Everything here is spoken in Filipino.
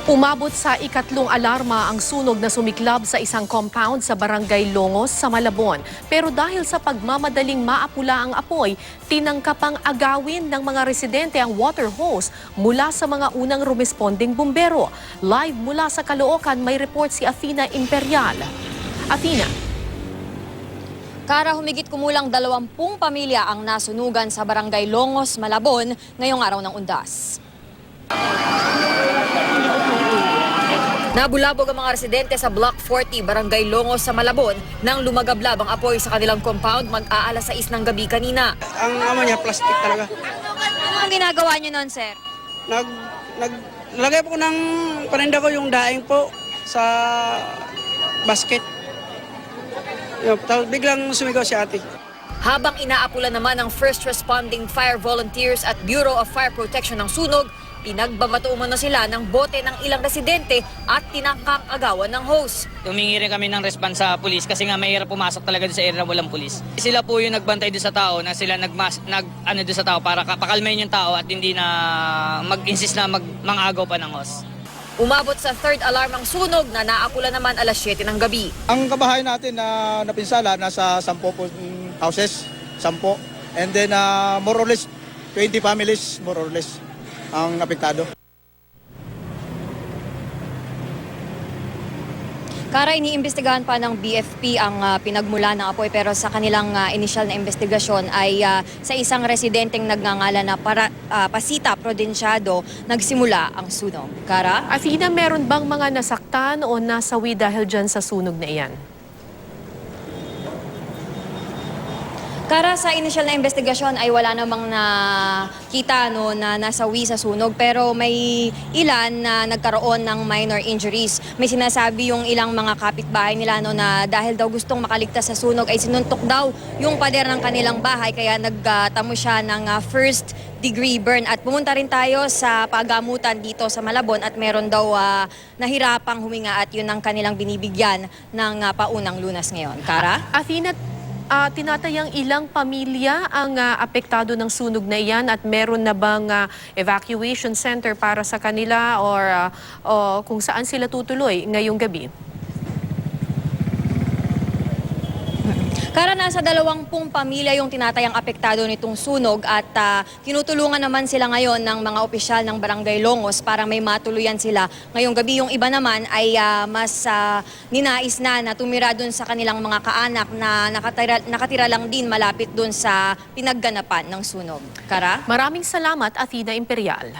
Umabot sa ikatlong alarma ang sunog na sumiklab sa isang compound sa Barangay Longos sa Malabon. Pero dahil sa pagmamadaling maapula ang apoy, tinangkapang agawin ng mga residente ang water hose mula sa mga unang rumesponding bumbero. Live mula sa Caloocan, may report si Athena Imperial. Athena. Kara, humigit kumulang 20 pamilya ang nasunugan sa Barangay Longos, Malabon ngayong araw ng Undas. Nabulabog ang mga residente sa Block 40, Barangay Longos sa Malabon nang lumagablab ang apoy sa kanilang compound mag-aalas 6 ng gabi kanina. Ang ama niya, plastic talaga. Ano ang ginagawa niyo noon, sir? Naglagay po ng paninda ko yung daing po sa basket. Tapos biglang sumigaw si ate. Habang inaapula naman ng First Responding Fire Volunteers at Bureau of Fire Protection ng sunog, pinagbabato umano sila ng bote ng ilang residente at tinangkang agawan ng hose. Humingi rin kami ng response sa pulis kasi nga mahirap pumasok talaga doon sa area na walang pulis. Sila po yung nagbantay doon sa tao na sila doon sa tao para pakalmayin yung tao at hindi na mag-insist na mangagaw pa ng hose. Umabot sa third alarm ang sunog na naapula naman alas 7 ng gabi. Ang kabahay natin na napinsala, nasa 10 houses, 10. And then more or less 20 families, more or less, ang apektado. Kara, iniimbestigahan pa ng BFP ang pinagmula ng apoy pero sa kanilang initial na investigasyon ay sa isang residenteng nagngangalan na Pasita Prudensyado nagsimula ang sunog. Kara? Athena, meron bang mga nasaktan o nasawi dahil dyan sa sunog na iyan? Kara, sa initial na investigasyon ay wala namang nakita na nasawi sa sunog pero may ilan na nagkaroon ng minor injuries. May sinasabi yung ilang mga kapitbahay nila na dahil daw gustong makaligtas sa sunog ay sinuntok daw yung pader ng kanilang bahay kaya nagtamo siya ng first degree burn. At pumunta rin tayo sa pagamutan dito sa Malabon at meron daw nahirapang huminga at yun ang kanilang binibigyan ng paunang lunas ngayon. Kara? Athena, tinatayang ilang pamilya ang apektado ng sunog na iyan at meron na bang evacuation center para sa kanila or kung saan sila tutuloy ngayong gabi? Kara, nasa 20 pamilya yung tinatayang apektado nitong sunog at tinutulungan naman sila ngayon ng mga opisyal ng Barangay Longos para may matuluyan sila ngayong gabi. Yung iba naman ay mas ninais na tumira dun sa kanilang mga kaanak na nakatira lang din malapit dun sa pinagganapan ng sunog. Kara? Maraming salamat, Athena Imperial.